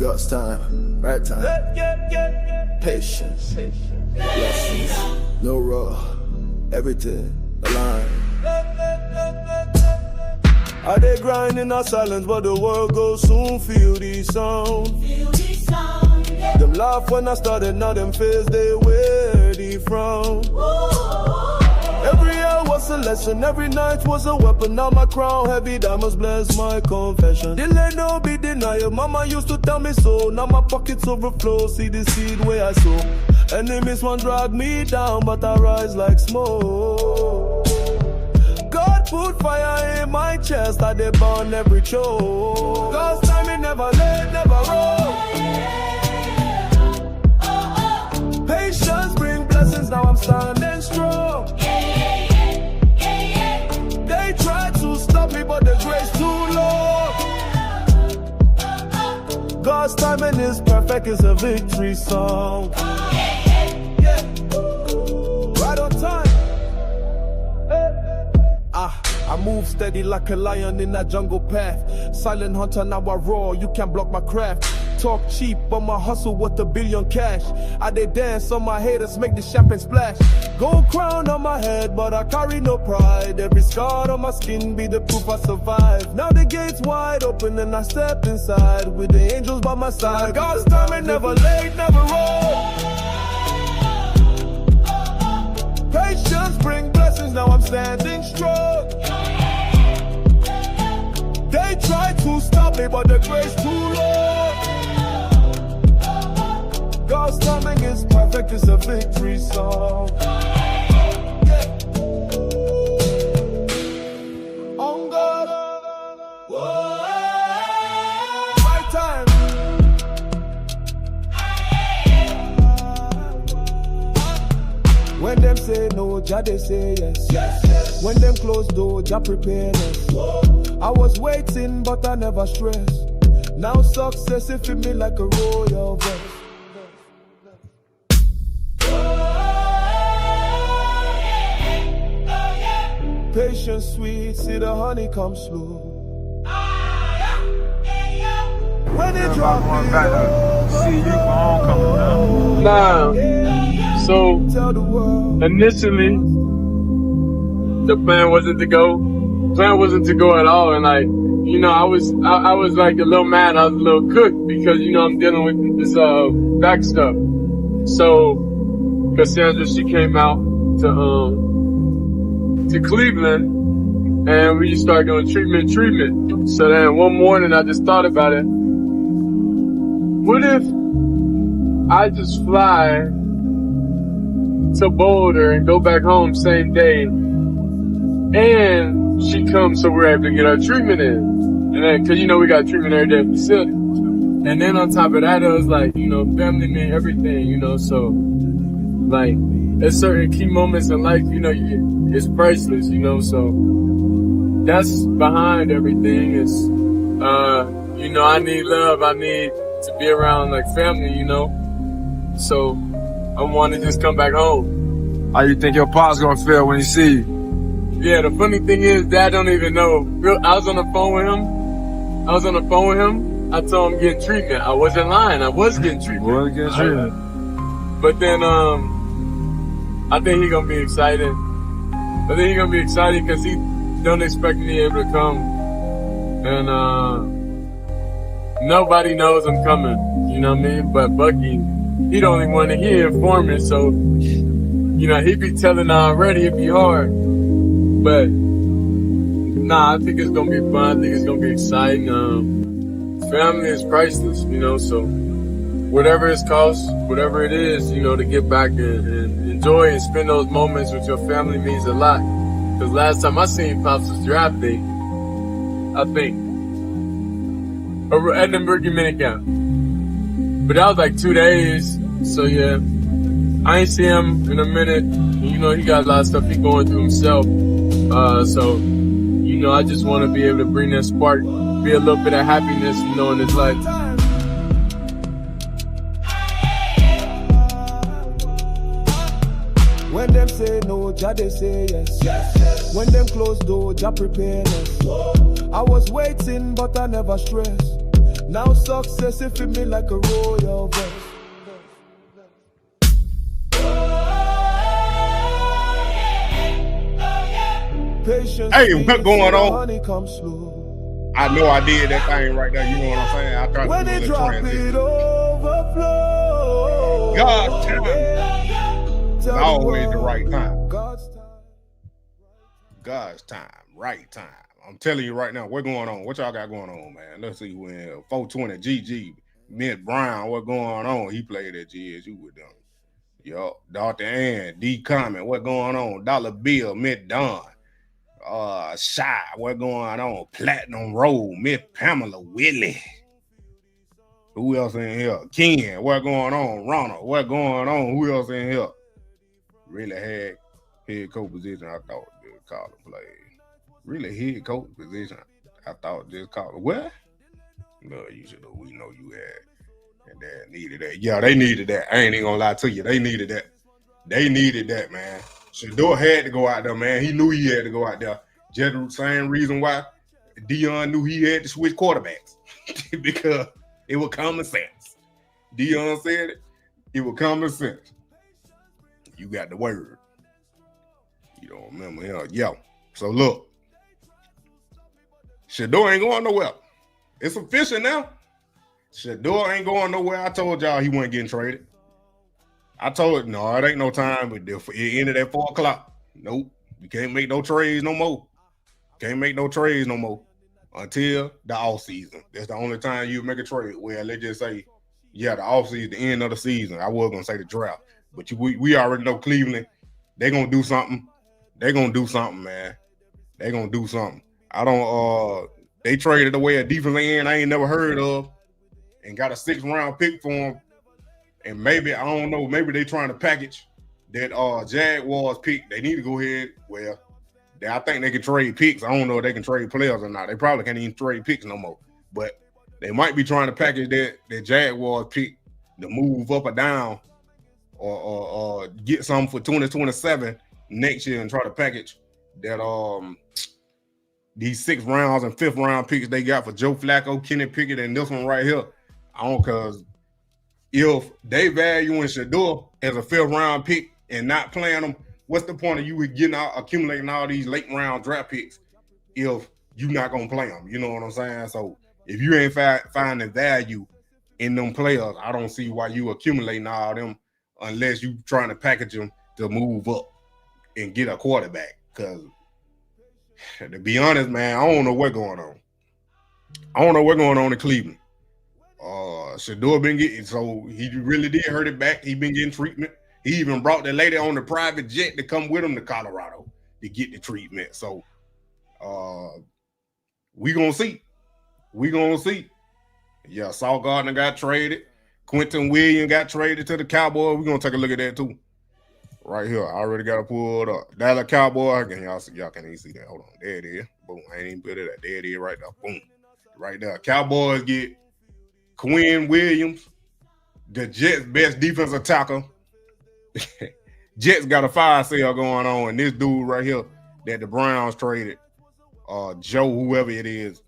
God's time, right time. Patience, blessings, no raw, everything aligned. I they grind in our silence, but the world goes soon. Feel these sounds. Them laugh when I started, now them face they wear the frown. Every hour was a lesson, every night was a weapon. Now my crown heavy, diamonds bless my confession. Delay no be denial, mama used to tell me so. Now my pockets overflow, see the seed where I sow. Enemies want drag me down, but I rise like smoke. God put fire in my chest, I they burn every choke. God's time it never late, never roll. Patience bring blessings, now I'm standing strong. They try to stop me, but the grace too low. God's timing is perfect, it's a victory song. Right on time. I move steady like a lion in that jungle path. Silent hunter, now I roar, you can't block my craft. Talk cheap, but my hustle worth $1 billion cash. I they dance on my haters, make the champagne splash. Gold crown on my head, but I carry no pride. Every scar on my skin be the proof I survived. Now the gates wide open and I step inside with the angels by my side. God's timing never late, never roll. Patience bring blessings, now I'm standing strong. They try to stop me, but the grace too low. God's timing is perfect, it's a victory song. On God, right time. When them say no, Jah they say yes. When them close door, Jah prepare us. I was waiting, but I never stressed. Now success it fit me like a royal vest. Patience sweet, see the honey come slow. When it drop see you for homecoming now. So initially the plan wasn't to go. Plan wasn't to go at all, and like, you know, I was like a little mad, I was a little cooked because, you know, I'm dealing with this back stuff. So Cassandra, she came out to Cleveland, and we just started doing treatment. So then one morning I just thought about it. What if I just fly to Boulder and go back home same day, and she comes so we're able to get our treatment in? And then, cause you know we got treatment every day at the facility. And then on top of that, it was like, you know, family meant everything, you know, so like, there's certain key moments in life, you know, it's priceless, you know, so that's behind everything. Is, you know, I need love. I need to be around like family, you know, so I want to just come back home. How you think your pop's gonna feel when he see you? Yeah, the funny thing is, Dad don't even know. I was on the phone with him. I told him getting treatment. I wasn't lying. I was getting treatment. But then, I think he gonna be excited. I think he gonna be excited because he don't expect me able to come. And, nobody knows I'm coming. You know what I mean? But Bucky, he the only one that he informing. So, you know, he be telling already, it be hard. But, nah, I think it's gonna be fun. I think it's gonna be exciting. Family is priceless, you know, so whatever it costs, whatever it is, you know, to get back and enjoy and spend those moments with your family means a lot. Because last time I seen Pops was draft day, I think, at the Berkey minicamp. But that was like 2 days, so yeah. I ain't see him in a minute. You know, he got a lot of stuff he going through himself. So, you know, I just want to be able to bring that spark, be a little bit of happiness, you know, in his life. When them say no, Jah they say yes. When them close door, Jah prepare us. I was waiting, but I never stressed. Now success it fit me like a royal verse. Patience. Hey, what going on? Honey come slow. I know I did that thing right there. You know what I'm saying? I tried When to do it a drop transition. it overflow. God's time is always the right time. God's time. God's time, right time. I'm telling you right now, what's going on? What y'all got going on, man? Let's see when 420 GG, Mint Brown, what going on? He played at GSU with them. Yo, Dr. Ann, D Comment, what going on? Dollar Bill, Mint Don. Shy, what going on? Platinum Roll, Miss Pamela Willie. Who else in here? Ken, what going on? Ronald, what going on? Who else in here? Really had head coach position. I thought just called him play. Really head coach position. I thought just called him. What? No, you should have. We know you had. And that needed that. Yeah, they needed that. I ain't even gonna lie to you. They needed that. They needed that, man. Shedeur had to go out there, man. He knew he had to go out there. Just the same reason why Dion knew he had to switch quarterbacks. Because it was common sense. Dion said it. It was common sense. You got the word. You don't remember him. Yo. So look. Shedeur ain't going nowhere. It's official now. Shedeur ain't going nowhere. I told y'all he wasn't getting traded. I told no, it ain't no time. But it ended at 4 o'clock. Nope. You can't make no trades no more. Can't make no trades no more until the off season. That's the only time you make a trade. Well, let's just say, yeah, the off season, the end of the season. I was gonna say the draft, but we already know Cleveland. They gonna do something. They gonna do something, man. They gonna do something. I don't. They traded away a defensive end I ain't never heard of, and got a 6th round pick for him. And maybe, I don't know, maybe they trying to package that Jaguars pick. They need to go ahead. Well, I think they can trade picks. I don't know if they can trade players or not. They probably can't even trade picks no more. But they might be trying to package that Jaguars pick to move up or down or get something for 2027 next year and try to package that these 6th rounds and 5th round picks they got for Joe Flacco, Kenny Pickett, and this one right here. I don't, because if they valuing Shedeur as a 5th round pick and not playing them, what's the point of you accumulating all these late round draft picks if you're not gonna play them? You know what I'm saying? So if you ain't finding value in them players, I don't see why you accumulating all them unless you trying to package them to move up and get a quarterback. Because to be honest, man, I don't know what's going on. I don't know what's going on in Cleveland. Shedeur been getting, so he really did hurt it back. He been getting treatment. He even brought the lady on the private jet to come with him to Colorado to get the treatment. So we gonna see. We gonna see. Yeah, Saul Gardner got traded. Quentin Williams got traded to the Cowboys. We're gonna take a look at that too. Right here. I already got it pulled up. Dallas Cowboys. Y'all can't even see that. Hold on. There it is. Boom. I ain't even put it up. There it is right there. Boom. Right there. Cowboys get Quinn Williams, the Jets' best defensive tackle. Jets got a fire sale going on, and this dude right here that the Browns traded, Joe, whoever it is,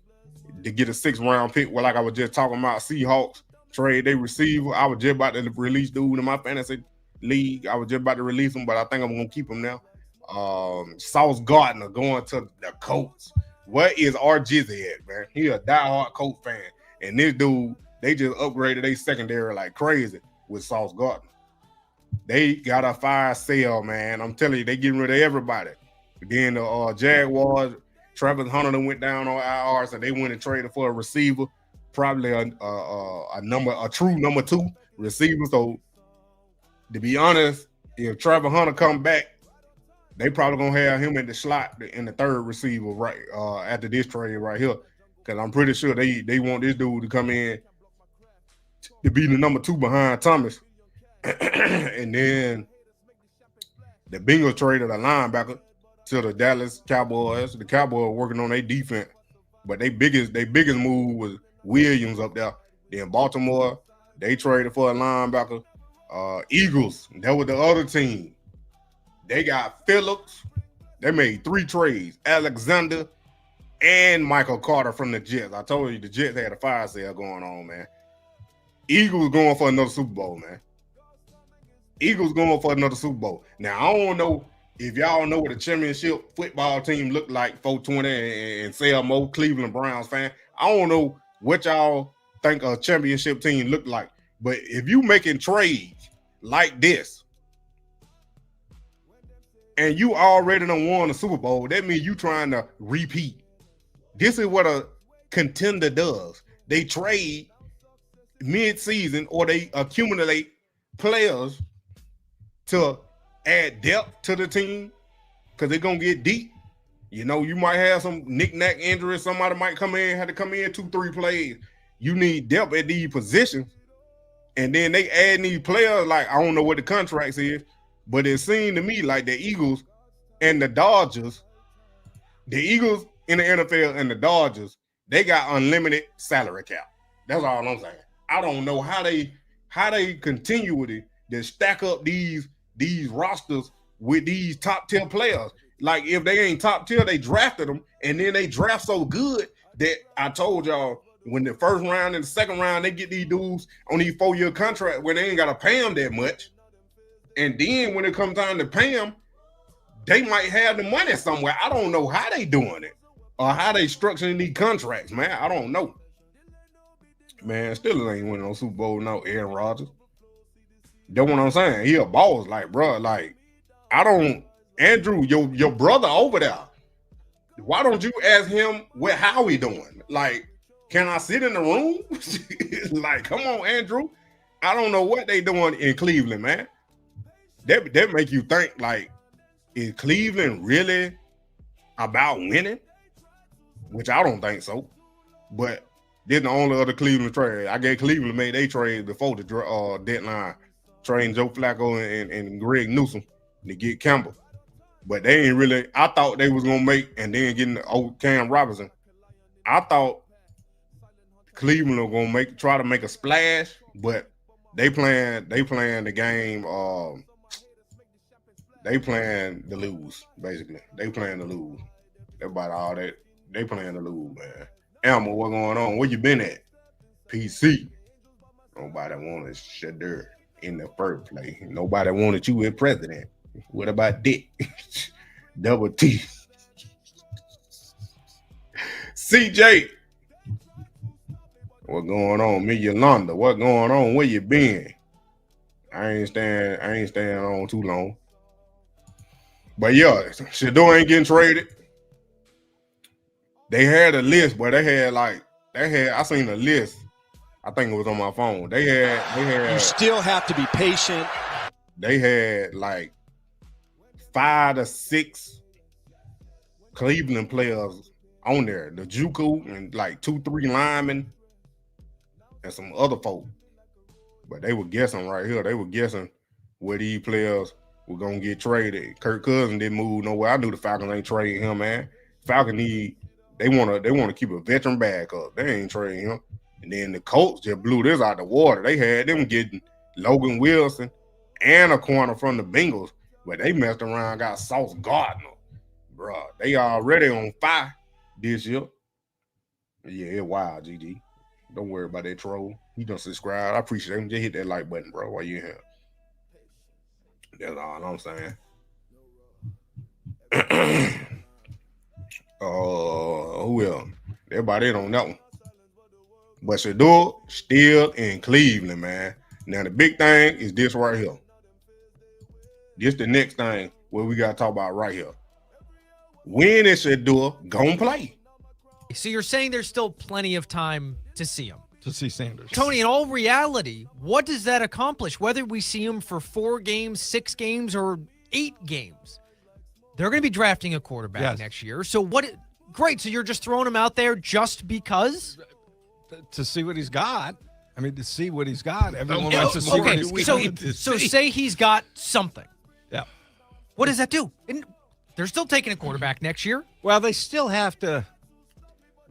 to get a 6th round pick. Well, like I was just talking about, Seahawks trade they receiver. I was just about to release dude in my fantasy league. I was just about to release him, but I think I'm gonna keep him now. Sauce Gardner going to the Colts. What is our Jizzy at, man? He a diehard Colts fan, and this dude, they just upgraded their secondary like crazy with Sauce Gardner. They got a fire sale, man. I'm telling you, they getting rid of everybody. Then the Jaguars, Travis Hunter went down on IR, so they went and traded for a receiver, probably a true number 2 receiver. So to be honest, if Travis Hunter come back, they probably gonna have him in the slot in the 3rd receiver right after this trade right here. Because I'm pretty sure they want this dude to come in to be the number 2 behind Thomas. And then the Bengals traded a linebacker to the Dallas Cowboys. The Cowboys working on their defense, but their biggest move was Williams up there. Then Baltimore, they traded for a linebacker. Eagles, that was the other team. They got Phillips. They made 3 trades. Alexander, and Michael Carter from the Jets. I told you the Jets had a fire sale going on, man. Eagles going for another Super Bowl, man. Eagles going for another Super Bowl. Now, I don't know if y'all know what a championship football team look like, 420 and sell more Cleveland Browns fan. I don't know what y'all think a championship team look like. But if you making trades like this, and you already done won the Super Bowl, that means you trying to repeat. This is what a contender does. They trade mid-season or they accumulate players to add depth to the team because they're going to get deep. You know, you might have some knick-knack injuries. Somebody might have to come in 2-3 plays. You need depth at these positions. And then they add these players, like, I don't know what the contracts is, but it seemed to me like the Eagles and the Dodgers, the Eagles in the NFL and the Dodgers, they got unlimited salary cap. That's all I'm saying. I don't know how they continue with it to stack up these rosters with these top tier players. Like if they ain't top tier, they drafted them, and then they draft so good that I told y'all when the first round and the second round they get these dudes on these 4-year contract where they ain't gotta pay them that much. And then when it comes time to pay them, they might have the money somewhere. I don't know how they doing it or how they structuring these contracts, man. I don't know. Man, still ain't winning no Super Bowl, no Aaron Rodgers. That's what I'm saying. He a boss, like, bro. Like, Andrew, your brother over there. Why don't you ask him how he doing? Like, can I sit in the room? Like, come on, Andrew. I don't know what they doing in Cleveland, man. That make you think, like, is Cleveland really about winning? Which I don't think so. But this the only other Cleveland trade. I guess Cleveland made they trade before the deadline, trading Joe Flacco and Greg Newsom to get Campbell. But they ain't really. I thought they was gonna make and then getting old Cam Robinson. I thought Cleveland were gonna try to make a splash, but they playing the game. They playing to lose, basically. They playing to lose. That's about all that. They playing to lose, man. Elmer, what going on? Where you been at? PC. Nobody wanted Shedeur in the first place. Nobody wanted you as president. What about Dick? Double T. CJ. What going on? Me, Yolanda. What going on? Where you been? I ain't staying on too long. But yeah, Shedeur ain't getting traded. They had a list, but I seen a list. I think it was on my phone. They had You still have to be patient. They had like 5 to 6 Cleveland players on there. The JuJu and like 2-3 linemen and some other folk. But they were guessing right here. They were guessing where these players were gonna get traded. Kirk Cousins didn't move nowhere. I knew the Falcons ain't trading him, man. Falcons they want to keep a veteran backup. They ain't trading him. And then the Colts just blew this out the water. They had them getting Logan Wilson and a corner from the Bengals, but they messed around, got Sauce Gardner. Bro, they already on fire this year. Yeah, it's wild, GG. Don't worry about that troll. You don't subscribe. I appreciate him. Just hit that like button, bro, while you here. That's all I'm saying. Who else? Everybody on that one. But Shedeur still in Cleveland, man. Now the big thing is this right here. This the next thing where we gotta talk about right here. When is Shedeur gonna play? So you're saying there's still plenty of time to see him? To see Sanders. Tony, in all reality, what does that accomplish? Whether we see him for 4 games, 6 games, or 8 games, they're going to be drafting a quarterback next year. So great. So you're just throwing him out there just because? To see what he's got. I mean, to see what he's got. Everyone wants to see what he's got. So say he's got something. Yeah. What does that do? They're still taking a quarterback next year. Well, they still have to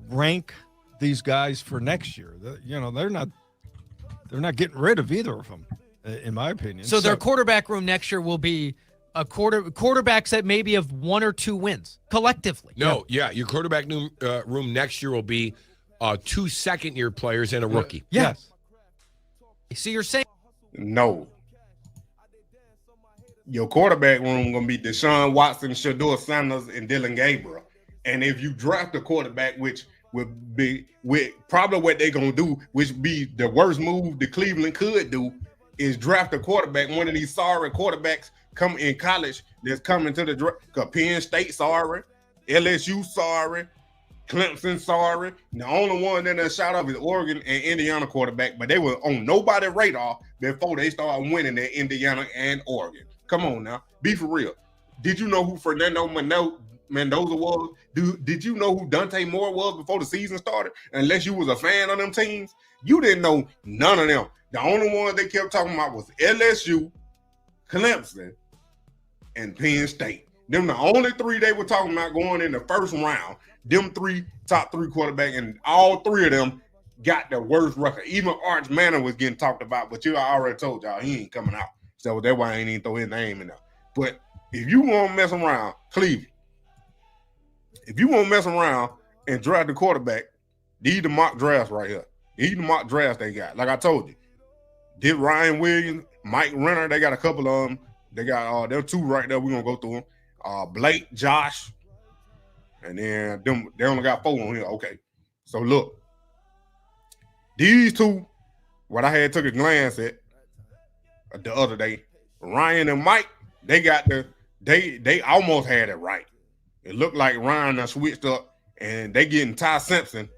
rank these guys for next year. They're not getting rid of either of them, in my opinion. So their quarterback room next year will be a quarterbacks that maybe have 1 or 2 wins collectively. No, your quarterback room next year will be 2 second-year players and a rookie. Yes. So you're saying No. Your quarterback room gonna be Deshaun Watson, Shedeur Sanders, and Dylan Gabriel. And if you draft a quarterback, which would be probably what they're gonna do, which be the worst move the Cleveland could do, is draft a quarterback, one of these sorry quarterbacks come in college that's coming to the draft. Cause Penn State sorry, LSU sorry, Clemson sorry. The only one that shot up is Oregon and Indiana quarterback, but they were on nobody's radar before they started winning at Indiana and Oregon. Come on now, be for real. Did you know who Fernando Mendoza was? Did you know who Dante Moore was before the season started? Unless you was a fan of them teams, you didn't know none of them. The only ones they kept talking about was LSU, Clemson, and Penn State. Them the only 3 they were talking about going in the first round. Them top three quarterbacks, and all 3 of them got the worst record. Even Arch Manning was getting talked about, but I already told y'all he ain't coming out. So that's why I ain't even throw his name in there. But if you want to mess around, Cleveland, if you want to mess around and draft the quarterback, these the mock drafts right here. These the mock drafts they got. Like I told you, did Ryan Williams, Mike Renner, they got a couple of them. They got there are 2 right there. We're gonna go through them. Blake, Josh, and then they only got 4 on here. Okay. So look, these 2, what I had took a glance at the other day, Ryan and Mike, they almost had it right. It looked like Ryan done switched up, and they getting Ty Simpson,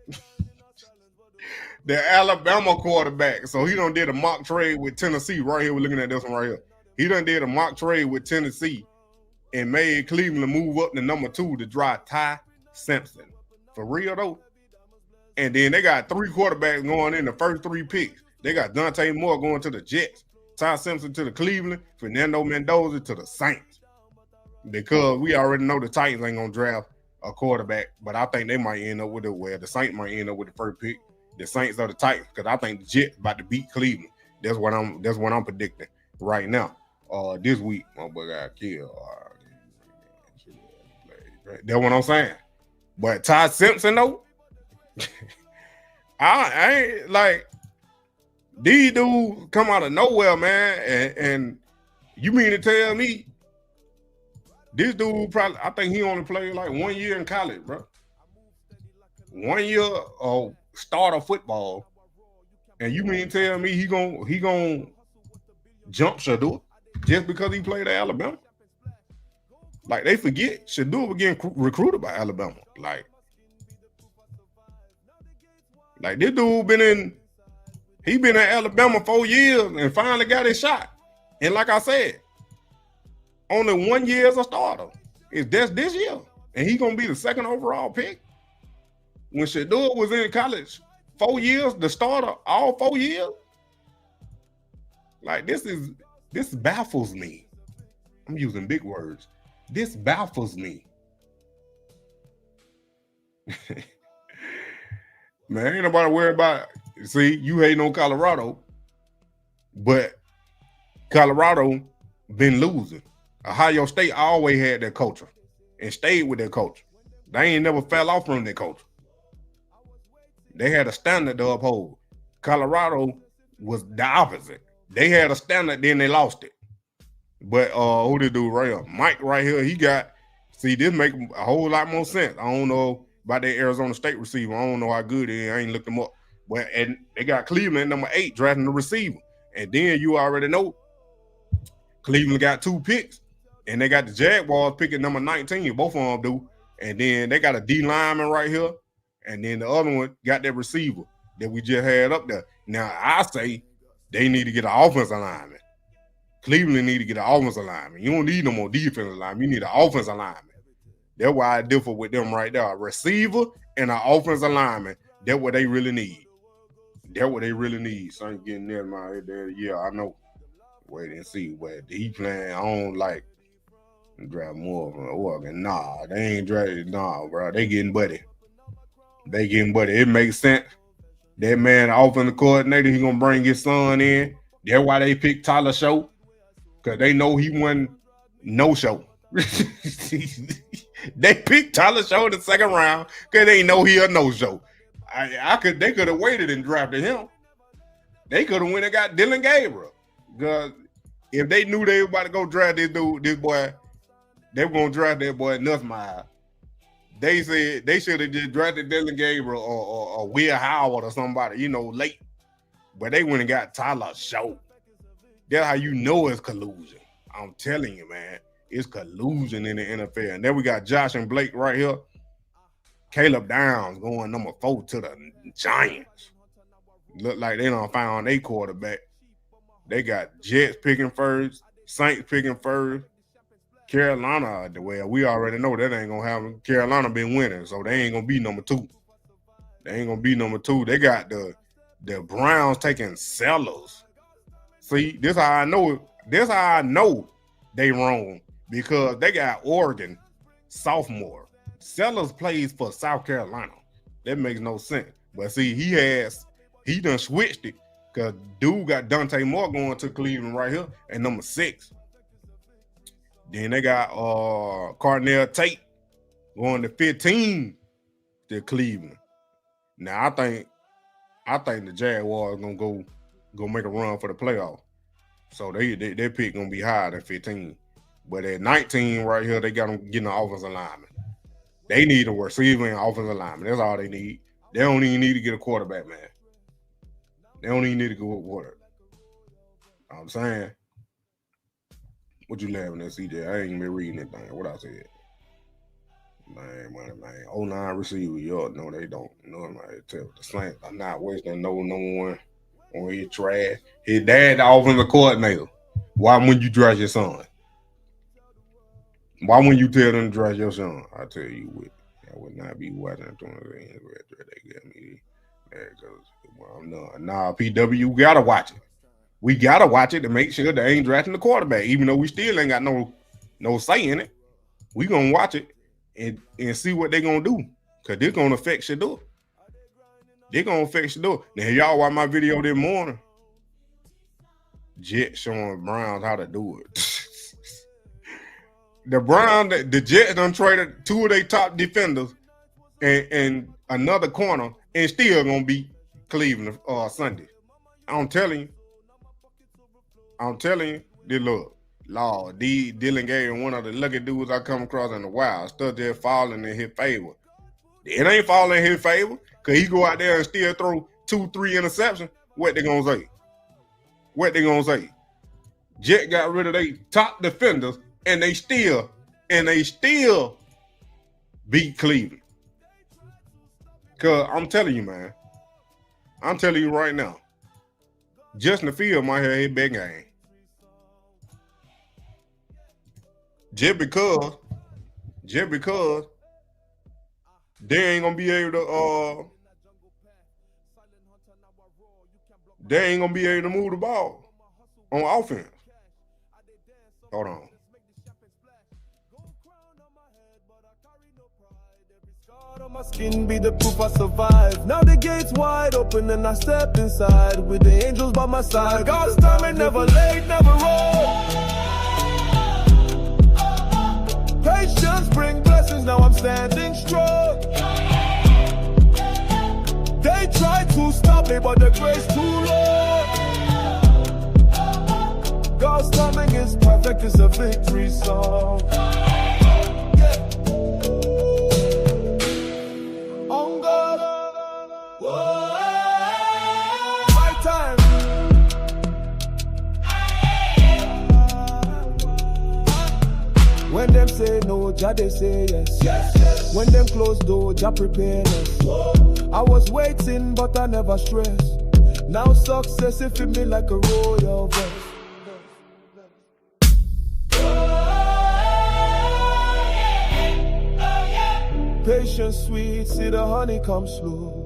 the Alabama quarterback. So he done did a mock trade with Tennessee right here. We're looking at this one right here. He done did a mock trade with Tennessee and made Cleveland move up to number 2 to draft Ty Simpson. For real though. And then they got 3 quarterbacks going in the first 3 picks. They got Dante Moore going to the Jets, Ty Simpson to the Cleveland, Fernando Mendoza to the Saints. Because we already know the Titans ain't gonna draft a quarterback, but I think they might end up with it where the Saints might end up with the first pick. The Saints or the Titans, because I think the Jets about to beat Cleveland. That's what I'm predicting right now. This week, my boy got killed. That's what I'm saying. But Ty Simpson though, I ain't like these dudes come out of nowhere, man. And you mean to tell me this dude probably, I think he only played like 1 year in college, bro. 1 year of starter football, and you mean to tell me he gon' jump Shadeur just because he played at Alabama? Like they forget Shadeur was getting recruited by Alabama. Like this dude been at Alabama 4 years and finally got his shot. And like I said, only 1 year as a starter. That's this year. And he gonna be the 2nd overall pick. When Shedeur was in college 4 years, the starter all 4 years. Like this baffles me. I'm using big words. This baffles me. Man, ain't nobody worried about it. See, you hating on Colorado, but Colorado been losing. Ohio State always had their culture and stayed with their culture. They ain't never fell off from their culture. They had a standard to uphold. Colorado was the opposite. They had a standard, then they lost it. But who did do right here? Mike right here, this make a whole lot more sense. I don't know about that Arizona State receiver. I don't know how good it is. I ain't looked them up. But and they got Cleveland number 8 drafting the receiver. And then you already know Cleveland got 2 picks. And they got the Jaguars picking number 19. Both of them do. And then they got a D lineman right here. And then the other one got that receiver that we just had up there. Now, I say they need to get an offensive lineman. Cleveland need to get an offensive lineman. You don't need no more defensive lineman. You need an offensive lineman. That's why I differ with them right there. A receiver and an offensive lineman. That's what they really need. That's what they really need. So I'm getting there, my there. Yeah, I know. Wait and see. But he playing on like draft more from Oregon. Nah, they ain't drafted. Nah, bro. They getting buddy. It makes sense. That man, the offensive coordinator, he gonna bring his son in. That's why they picked Tyler Show, because they know he wasn't no show. They picked Tyler Show in the second round because they know he a no show. They could have waited and drafted him. They could have went and got Dylan Gabriel. Because if they knew they were about to go draft this boy, they were gonna draft that boy Nussmeier. They said they should have just drafted Dylan Gabriel or Will Howard or somebody, late. But they went and got Tyler Show. That's how you know it's collusion. I'm telling you, man. It's collusion in the NFL. And then we got Josh and Blake right here. Caleb Downs going number 4 to the Giants. Look like they done found a quarterback. They got Jets picking first, Saints picking first. Carolina, we already know that ain't gonna happen. Carolina been winning, so they ain't gonna be number 2. They got the Browns taking Sellers. See, this how I know it. This how I know they wrong, because they got Oregon sophomore. Sellers plays for South Carolina. That makes no sense. But see, he done switched it, because dude got Dante Moore going to Cleveland right here at number 6. Then they got Cardinal Tate going to 15 to Cleveland. Now I think the Jaguars gonna go make a run for the playoff. So their pick gonna be higher than 15. But at 19 right here, they got them getting an offensive lineman. They need a receiver and offensive lineman. That's all they need. They don't even need to get a quarterback, man. They don't even need to go with water. I'm saying, what you laughing at, CJ? I ain't even been reading anything. What I said? Man. 09 receiver, y'all know they don't. Tell the Saints, I'm not wasting no one on his trash. His dad, the offensive coordinator. Why wouldn't you draft your son? Why wouldn't you tell them to draft your son? I tell you what, I would not be watching they get me. Nah, PW, you gotta watch it. We gotta watch it to make sure they ain't drafting the quarterback, even though we still ain't got no say in it. We gonna watch it and see what they gonna do, because they're gonna affect Shedeur. Now, y'all watch my video this morning. Jets showing Browns how to do it. The Jets done traded 2 of their top defenders and another corner, and still gonna beat Cleveland Sunday. I'm telling you, this look, Lord, Dylan Gabriel, one of the lucky dudes I come across in the wild, stuff there falling in his favor. It ain't falling in his favor, because he go out there and still throw 2-3 interceptions. What they gonna say? Jet got rid of their top defenders, and they still beat Cleveland. Because I'm telling you, man. I'm telling you right now. Justin Field might have his big game. Just because they ain't gonna be able to move the ball on offense. Hold on. On my skin be the proof I survive. Now the gate's wide open and I step inside with the angels by my side. God's time ain't never late, never wrong. Patience bring blessings, now I'm standing strong. They try to stop me, but the grace too long. God's timing is perfect, it's a victory song. When them say no, Jah they say yes. Yes. When them close door, Jah prepare us. I was waiting, but I never stressed. Now success it fit me like a royal vest. Patience sweet, see the honey come slow.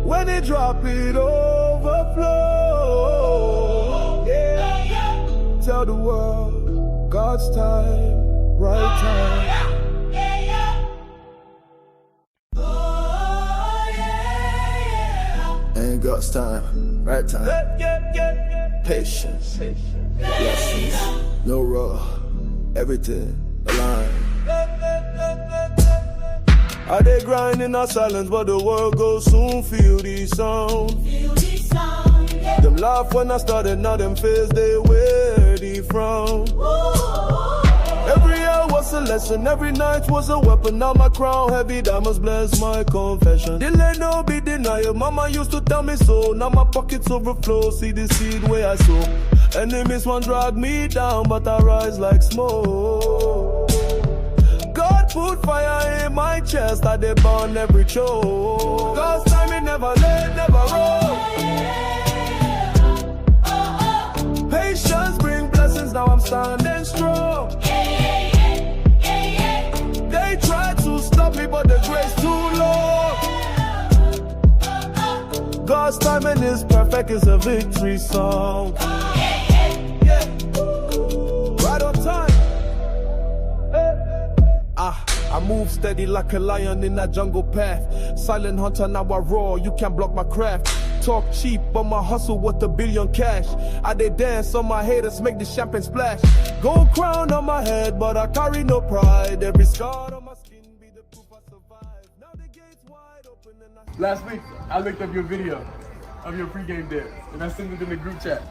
When it drop, it overflow. Yeah. Tell the world, God's time, right time. Ain't God's time, right time. patience, blessings, no raw, everything aligned. I dey grind in our silence, but the world goes soon. Feel these sounds. Them laugh when I started, now them face they wear the frown. Every hour was a lesson, every night was a weapon. Now my crown heavy, diamonds bless my confession. Delay no be denial, mama used to tell me so. Now my pockets overflow, see the seed where I sow. Enemies want drag me down, but I rise like smoke. God put fire in my chest, I dey burn every choke. God's time it never late, never roll. Patience bring blessings, now I'm standing strong. They try to stop me, but the grace too low. God's timing is perfect, it's a victory song. Right on time. I move steady like a lion in that jungle path. Silent hunter, now I roar, you can't block my craft. Talk cheap, but my hustle worth $1 billion cash. I dey dance on my haters, make the champagne splash. Gold crown on my head, but I carry no pride. Every scar on my skin be the proof I survived. Now the gate's wide open and Last week, I looked up your video of your pregame dance, and I sent it in the group chat.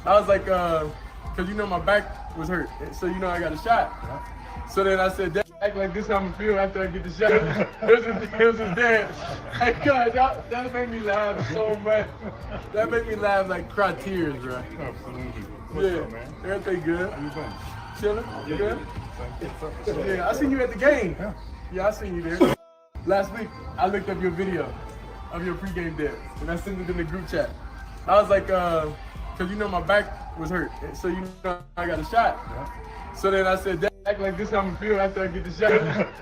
I was like, cause you know my back was hurt, so you know I got a shot. So then I said, act like this how I'm gonna feel after I get the shot. It was a dance. Hey, God, that made me laugh so much. That made me laugh like cry tears, bro. Absolutely. What's up, man? Everything good. How you doing? Chilling? You good? Yeah. Yeah, I seen you at the game. Yeah, I seen you there. Last week, I looked up your video of your pregame dance, and I sent it in the group chat. I was like, cause you know my back was hurt, so you know I got a shot. So then I said, act like this how I'm gonna feel after I get the shot.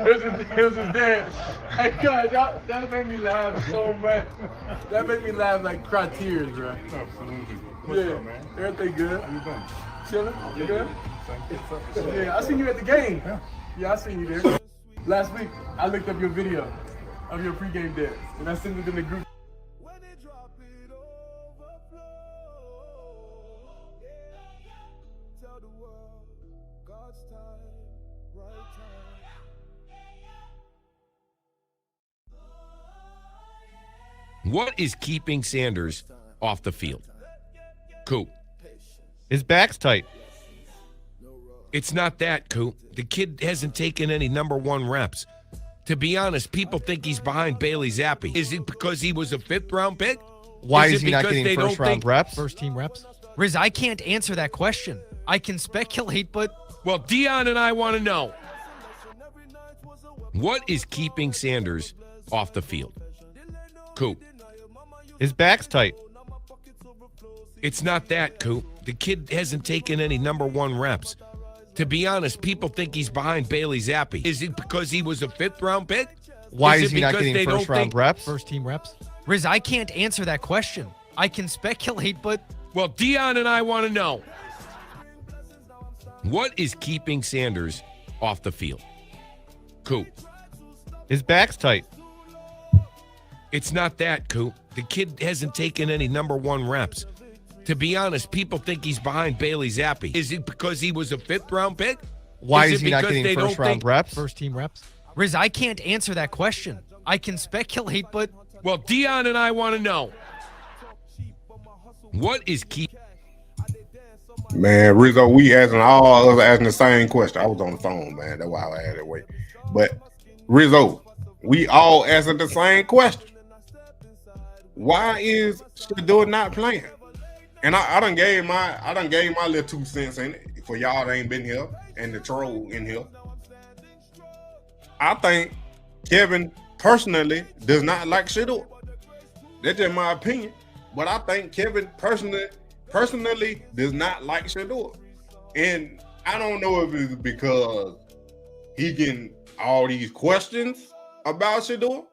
It was a dance. Hey, God, that made me laugh so much. That made me laugh like cry tears, bro. Absolutely. What's up, man? Everything good. How you doing? Chilling? You good? Thank you. Yeah, I seen you at the game. Yeah, I seen you there. Last week, I looked up your video of your pregame dance, and I sent it in the group. when they drop it overflow. Tell the world, God's time, right time. What is keeping Sanders off the field? Coop. His back's tight. It's not that, Coop. The kid hasn't taken any #1 reps. To be honest, people think he's behind Bailey Zappi. Is it because he was a 5th-round pick? Why Is is it he not because getting they don't first-round think- reps? First team reps. Riz, I can't answer that question. I can speculate, but Well, Dion and I want to know. What is keeping Sanders off the field? Coop. His back's tight. It's not that, Coop. The kid hasn't taken any #1 reps. To be honest, people think he's behind Bailey Zappi. Is it because he was a 5th-round pick? Why Is is it he not because getting they don't first-round think- reps? first team reps. Riz, I can't answer that question. I can speculate, but Well, Dion and I want to know. What is keeping Sanders off the field? Coop. His back's tight. It's not that, Coop. The kid hasn't taken any #1 reps. To be honest, people think he's behind Bailey Zappi. Is it because he was a 5th-round pick? Why Is is it he not because getting they don't first-round think- reps? first team reps. Riz, I can't answer that question. I can speculate, but Well, Dion and I want to know. What is keep? Man, Rizzo, we asking all of us asking the same question. I was on the phone, man. That's why I had it wait. But Rizzo, we all asking the same question. Why is Shedeur not playing? And I done gave my little 2 cents in it for y'all that ain't been here and the troll in here. I think Kevin personally does not like Shedeur. That's just my opinion. But I think Kevin personally does not like Shedeur. And I don't know if it's because he getting all these questions about Shedeur.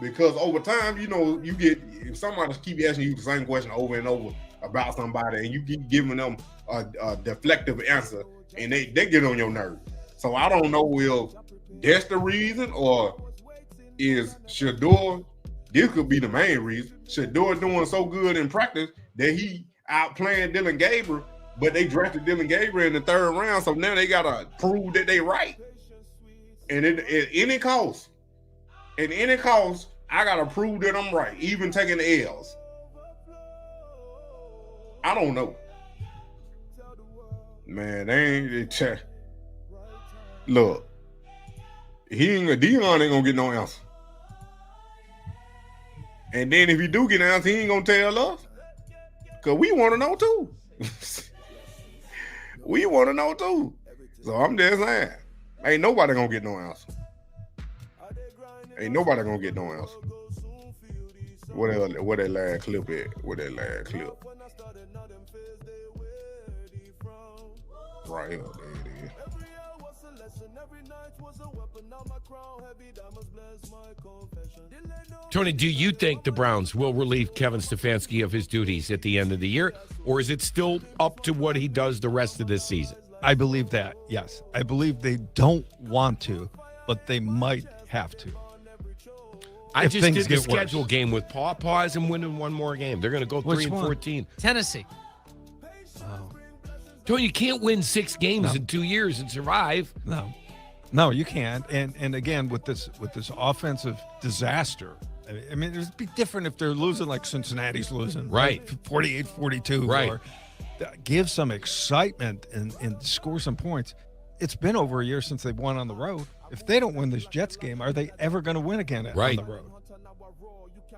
Because over time, you know, you get, if somebody keep asking you the same question over and over about somebody and you keep giving them a deflective answer and they get on your nerves. So I don't know if that's the reason or is Shedeur, this could be the main reason. Shedeur doing so good in practice that outplaying Dylan Gabriel, but they drafted Dylan Gabriel in the 3rd round, so now they gotta prove that they right. And at any cost, I gotta prove that I'm right, even taking the L's. I don't know. Man, look, Dion ain't gonna get no answer. And then if he do get an answer, he ain't gonna tell us. Cause we want to know too. We want to know too. So I'm just saying, ain't nobody gonna get no answer. Ain't nobody gonna get no answer. What that last clip at? What that last clip? Right here, there it is. Tony, do you think the Browns will relieve Kevin Stefanski of his duties at the end of the year, or is it still up to what he does the rest of this season? I believe that, yes. I believe they don't want to, but they might have to. I just did the schedule game with Paws and winning one more game. They're going to go 3-14. Tennessee. Oh. Tony, you can't win 6 games in 2 years and survive. No, you can't. And again, with this offensive disaster, I mean, it would be different if they're losing like Cincinnati's losing. Right. 48-42. Right. Or give some excitement and score some points. It's been over a year since they've won on the road. If they don't win this Jets game, are they ever going to win again on the road?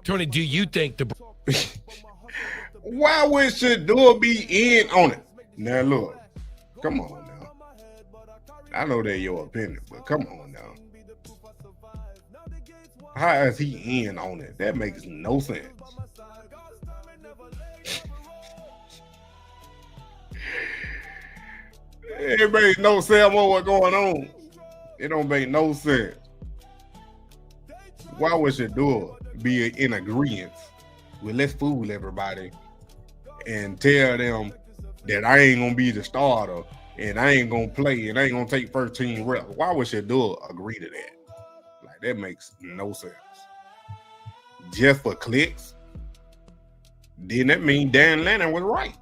Tony, do you think the... Why would Shedeur be in on it? Now, look. Come on now. I know that's your opinion, but come on now. How is he in on it? That makes no sense. It makes no sense what's going on. It don't make no sense. Why would Shedeur be in agreement with let's fool everybody and tell them that I ain't gonna be the starter and I ain't gonna play and I ain't gonna take first team reps? Why would Shedeur agree to that? Like, that makes no sense. Just for clicks? Then that means Dan Lanner was right.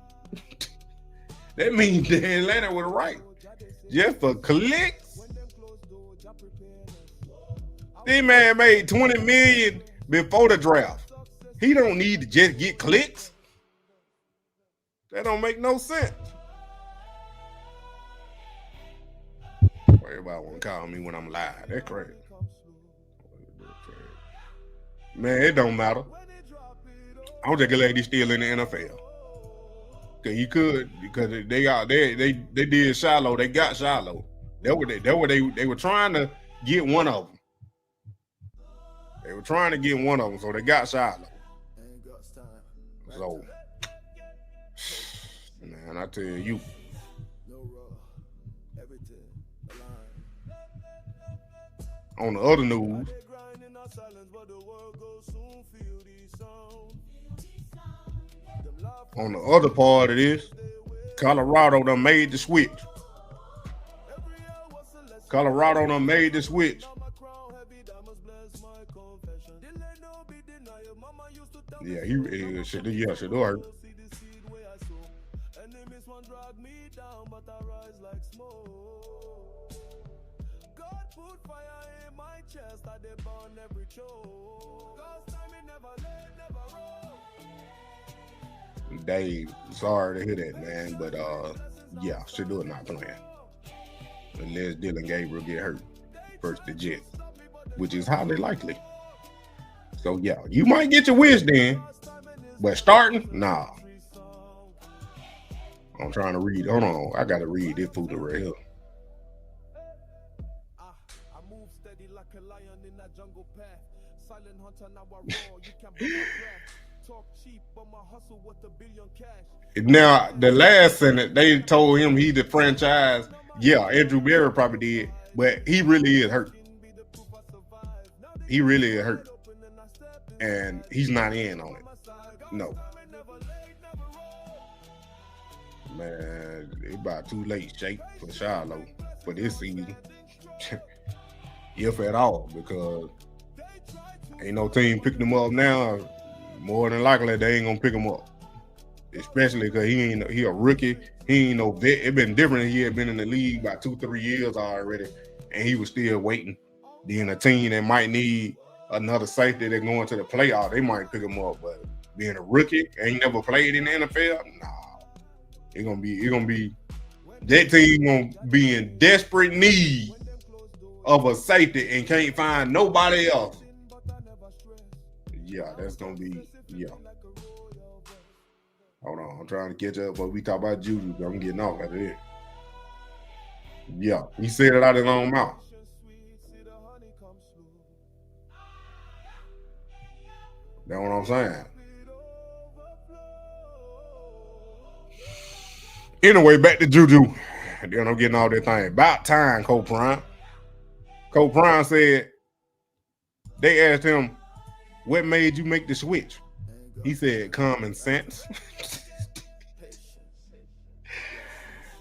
That means Dan Lanner was right. Just for clicks? This man made $20 million before the draft. He don't need to just get clicks. That don't make no sense. Everybody want to call me when I'm live. That's crazy. Man, it don't matter. I'm just glad he's still in the NFL. Cause he could, because they did Shiloh. They got Shiloh. They were trying to get one of them. They were trying to get one of them, so they got Shiloh. So, man, I tell you. On the other news, on the other part of this, Colorado done made the switch. Yeah, Shedeur. Dave, sorry to hear that, man, but yeah, Shedeur not playing unless Dylan Gabriel get hurt versus the Jets, which is highly likely. So yeah, you might get your wish then, but starting, nah. I'm trying to read. Hold on, I gotta read this food right here. Now, the last sentence, they told him he the franchise. Yeah, Andrew Berry probably did, but he really is hurt. He really is hurt. And he's not in on it. No. Man, it's about too late, Jake, for Shiloh for this season. If at all, because ain't no team picking him up now. More than likely, they ain't gonna pick him up. especially because he a rookie. He ain't no vet. It been different. He had been in the league about 2-3 years already, and he was still waiting. Then a team that might need another safety that going to the playoff, they might pick him up. But being a rookie, ain't never played in the NFL, nah. It's gonna be that team gonna be in desperate need of a safety and can't find nobody else. Yeah, that's gonna be Hold on, I'm trying to catch up, but we talk about JuJu. I'm getting off after this. Yeah, he said it out of his own mouth. That's what I'm saying. Anyway, back to JuJu. Then I'm getting all that thing. About time, Cole Prime. Cole Prime said, they asked him, what made you make the switch? He said, common sense.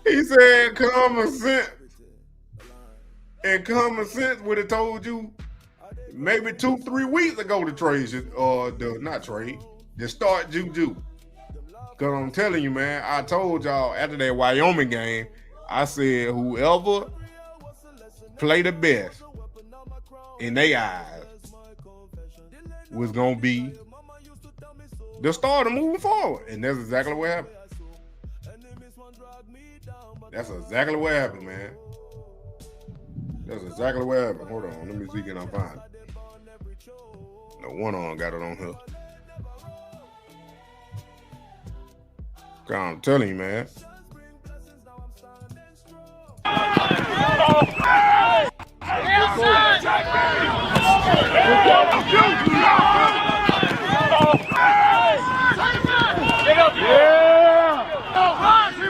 He said, common sense. And common sense would have told you maybe 2-3 weeks ago to trade, to start JuJu. Because I'm telling you, man, I told y'all after that Wyoming game, I said whoever play the best in their eyes was going to be the starter moving forward. And that's exactly what happened. That's exactly what happened, man. That's exactly what happened. Hold on. Let me see if I can find it. No, one on got it on here. God, I'm telling you, man.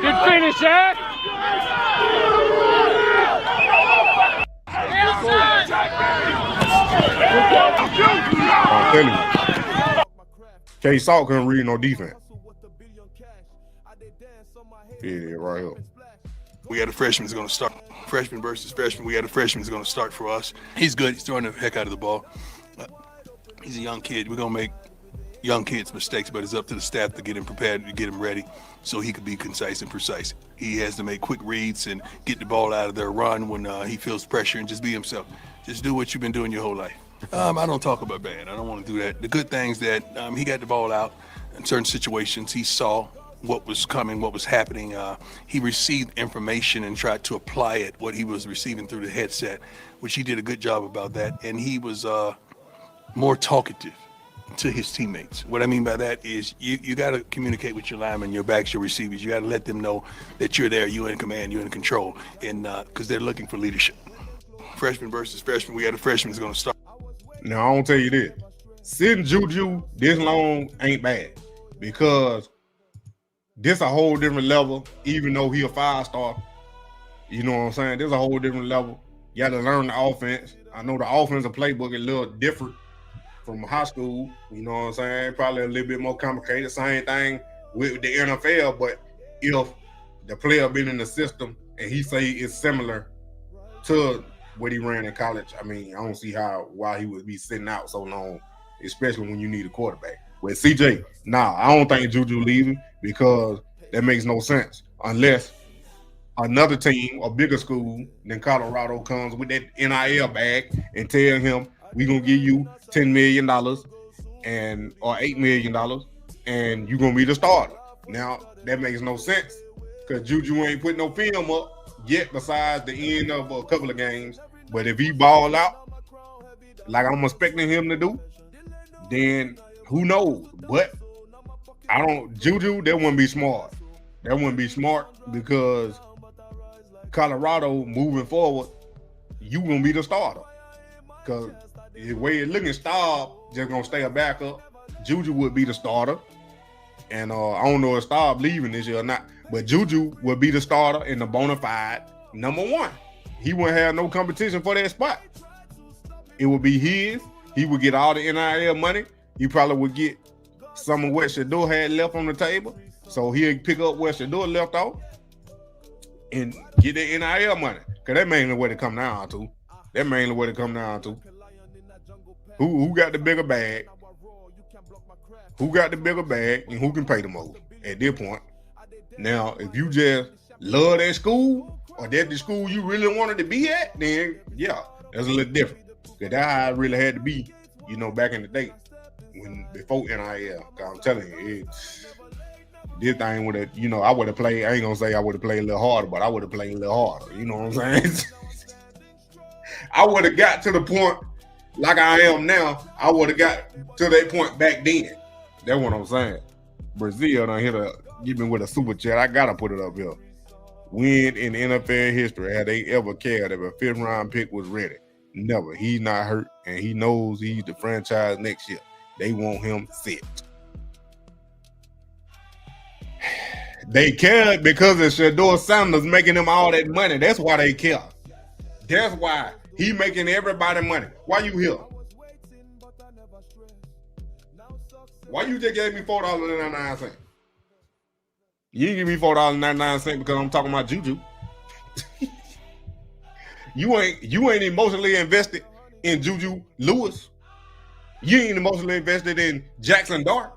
Good finish, Jack. I'm telling you. K-Salt couldn't read no defense. Yeah, right here. We had a freshman that's going to start. Freshman versus freshman. We had a freshman that's going to start for us. He's good. He's throwing the heck out of the ball. He's a young kid. We're going to make young kids mistakes, but it's up to the staff to get him prepared, to get him ready so he could be concise and precise. He has to make quick reads and get the ball out of there, run when he feels pressure, and just be himself. Just do what you've been doing your whole life. I don't talk about bad. I don't want to do that. The good things that he got the ball out in certain situations. He saw what was coming, what was happening. He received information and tried to apply it, what he was receiving through the headset, which he did a good job about that. And he was more talkative to his teammates. What I mean by that is you got to communicate with your linemen, your backs, your receivers. You got to let them know that you're there, you're in command, you're in control, and because they're looking for leadership. Freshman versus freshman, we had a freshman that's going to start. Now, I don't tell you this. Sitting JuJu this long ain't bad because this a whole different level, even though he a 5-star. You know what I'm saying? This a whole different level. You got to learn the offense. I know the offensive playbook is a little different from high school. You know what I'm saying? Probably a little bit more complicated. Same thing with the NFL, but if the player been in the system and he say it's similar to what he ran in college, I mean, I don't see why he would be sitting out so long, especially when you need a quarterback. With CJ, I don't think JuJu leaving because that makes no sense unless another team, a bigger school than Colorado, comes with that NIL bag and tell him we're gonna give you $10 million or $8 million and you're gonna be the starter. Now that makes no sense because JuJu ain't put no film up yet besides the end of a couple of games. But if he ball out like I'm expecting him to do, then who knows? But JuJu, that wouldn't be smart. That wouldn't be smart because Colorado moving forward, you gonna be the starter. Because the way it's looking, Staub just gonna stay a backup. JuJu would be the starter. And I don't know if Staub leaving this year or not, but JuJu would be the starter and the bona fide number one. He wouldn't have no competition for that spot. It would be his. He would get all the NIL money. He probably would get some of what Shedeur had left on the table. So he'd pick up where Shedeur left off and get the NIL money. Because that's mainly what it come down to. Who got the bigger bag? Who got the bigger bag and who can pay the most? at this point. Now, if you just love that school or that's the school you really wanted to be at, then yeah, that's a little different. Cause that's how it really had to be, you know, back in the day before NIL. Cause I'm telling you, this thing would have, you know, I would have played. I ain't gonna say I would have played a little harder, but I would have played a little harder. You know what I'm saying? I would have got to the point like I am now. I would have got to that point back then. That's what I'm saying. Brazil done hit give me with a super chat. I gotta put it up here. When in NFL history have they ever cared if a 5th round pick was ready? Never. He's not hurt, and he knows he's the franchise next year. They want him set. They care because of Shedeur Sanders making them all that money. That's why they care. That's why he making everybody money. Why you here? Why you just gave me $4.99? You didn't give me $4.99 because I'm talking about JuJu. You ain't emotionally invested in JuJu Lewis. You ain't emotionally invested in Jackson Dart.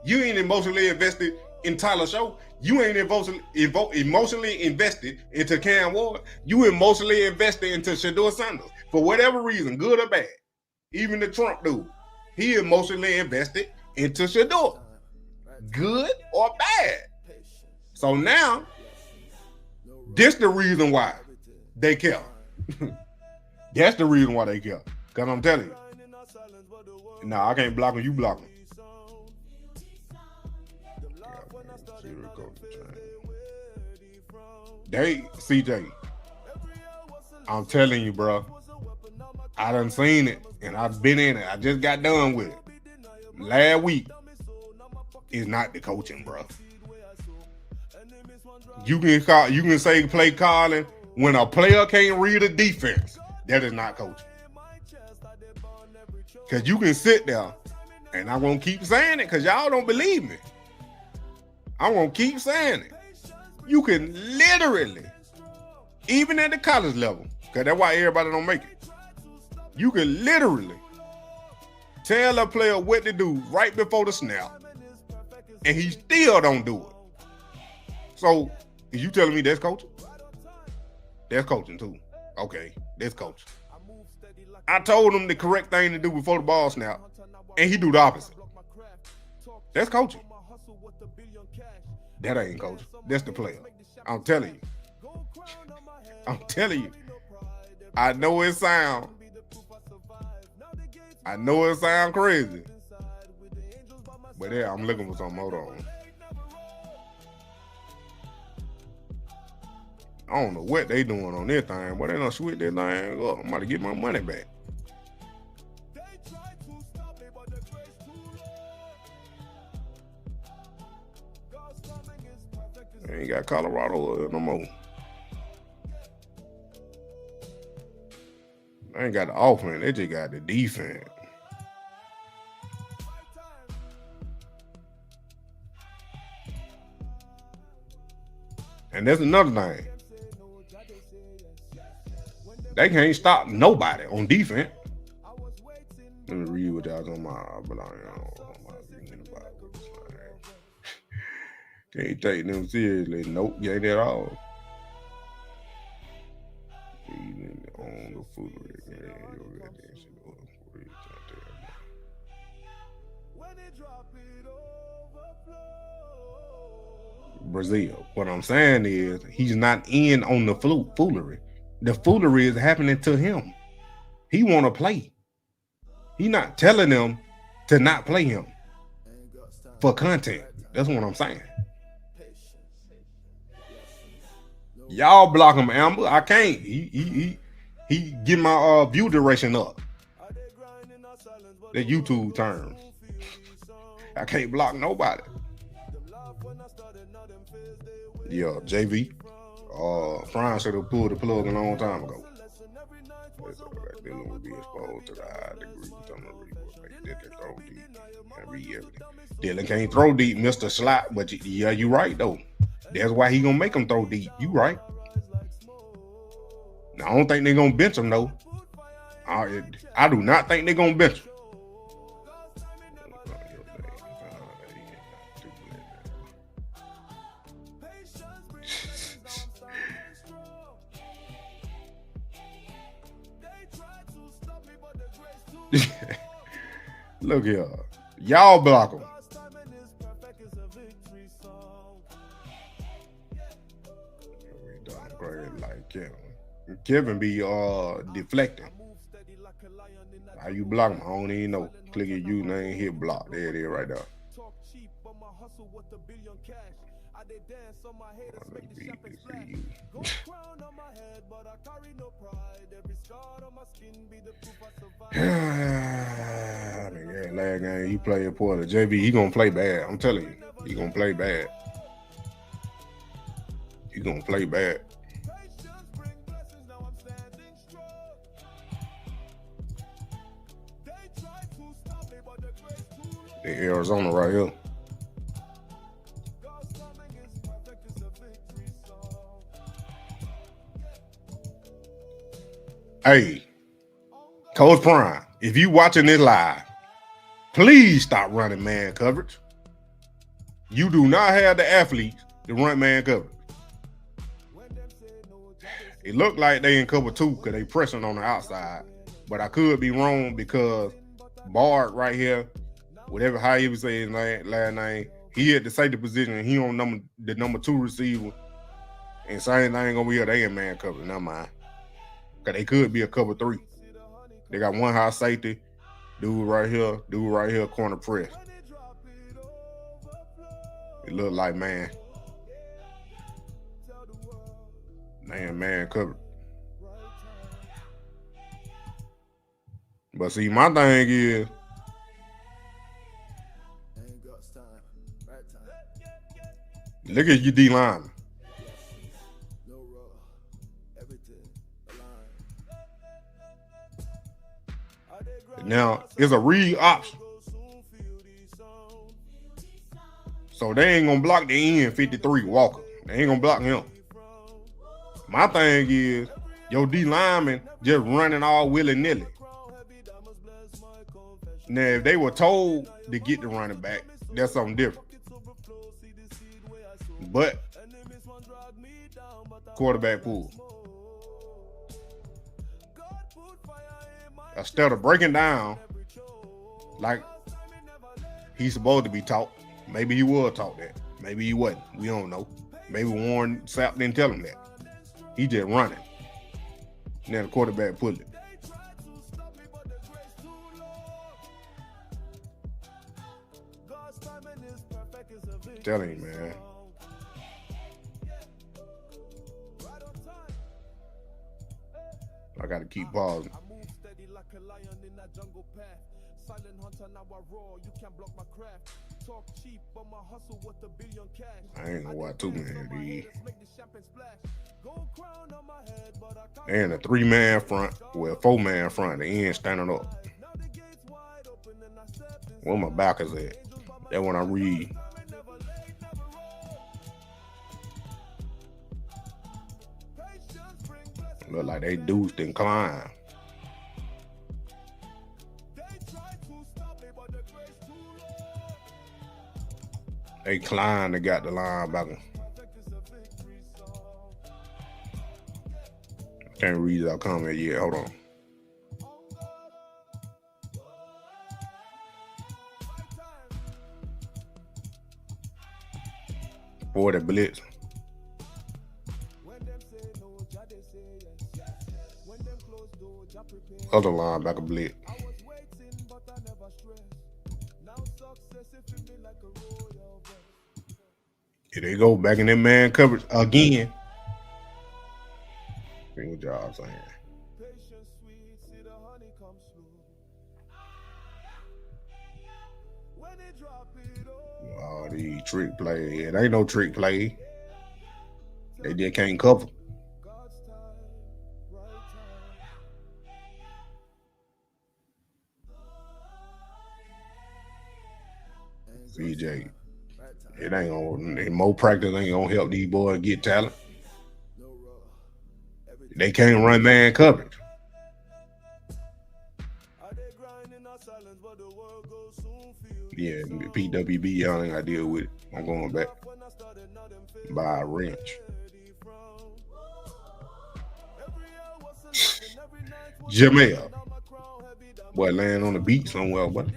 You ain't emotionally invested in Tyler Show. You ain't emotionally invested into Cam Ward. You emotionally invested into Shedeur Sanders. For whatever reason, good or bad. Even the Trump dude, he emotionally invested into Shedeur. Good or bad. So now, this the reason why they care. That's the reason why they care. Because I'm telling you. Nah, I can't block them. You block them. CJ, I'm telling you, bro. I done seen it, and I've been in it. I just got done with it. Last week is not the coaching, bro. You can say play calling when a player can't read a defense. That is not coaching. Because you can sit there, and I'm going to keep saying it because y'all don't believe me. I'm going to keep saying it. You can literally, even at the college level, because that's why everybody don't make it, you can literally tell a player what to do right before the snap, and he still don't do it. So, you telling me that's coaching? That's coaching too. Okay, that's coaching. I told him the correct thing to do before the ball snap, and he do the opposite. That's coaching. That ain't coaching. That's the player. I'm telling you. I'm telling you. I know it sound crazy. But yeah, I'm looking for something. Hold on. I don't know what they doing on this thing, but they done switch this thing up. I'm about to get my money back. They ain't got Colorado no more. They ain't got the offense. They just got the defense. And that's another thing. They can't stop nobody on defense. Let me read what y'all talking about. But I can't take them seriously. Nope, you ain't at all. On the food. Brazil. What I'm saying is he's not in on the foolery. The foolery is happening to him. He want to play. He not telling them to not play him for content. That's what I'm saying. Y'all block him, Amber. I can't. He get my view duration up. The YouTube terms. I can't block nobody. Yeah, JV. Prime should have pulled the plug a long time ago. Dylan would be exposed to the high degree. Dylan can't throw deep, Mr. Slot, but yeah, you right though. That's why he gonna make him throw deep. You right. Now, I don't think they're gonna bench him though. I do not think they're gonna bench him. Look here. Y'all block him. Like Kevin be deflecting. How you block him? I don't even know. Click your username, hit block. There it is right there. Last game he played poorly. JB, he gonna play bad. I'm telling you, he gonna play bad. He gonna play bad. The Arizona right here. Hey, Coach Prime, if you watching this live, please stop running man coverage. You do not have the athletes to run man coverage. It looked like they in cover 2 because they pressing on the outside, but I could be wrong because Bard right here, whatever how he was saying his last name, he at the safety position and he on the number 2 receiver. And same thing over here, they in man coverage. Never mind. Cause they could be a cover 3. They got one high safety, dude right here, corner press. It look like man covered. But see, my thing is, look at your D lineman. Now, it's a read option. So they ain't gonna block the end 53 Walker. They ain't gonna block him. My thing is, your D lineman just running all willy-nilly. Now, if they were told to get the running back, that's something different. But quarterback pool. Instead of breaking down like he's supposed to be taught, maybe he was taught that. Maybe he wasn't. We don't know. Maybe Warren Sapp didn't tell him that. He just running. Now the quarterback pulled it. Telling you, man. I gotta keep pausing. I ain't gonna watch too many. And a 3-man front, well, 4-man front, the end standing up. Where my back is at? That when I read. Look like they deuced and climb. They climbed and got the linebacker. Can't read our comment yet. Hold on. Boy, the blitz. Other linebacker blitz. Here they go back in that man coverage again. Good job, saying. Oh, these trick play. It ain't no trick play. They just can't cover. BJ. It ain't gonna, more practice ain't gonna help these boys get talent. They can't run man coverage. Yeah, PWB, y'all ain't gotta deal with it. I'm going back. By a wrench. Jamel. Boy, laying on the beach somewhere, but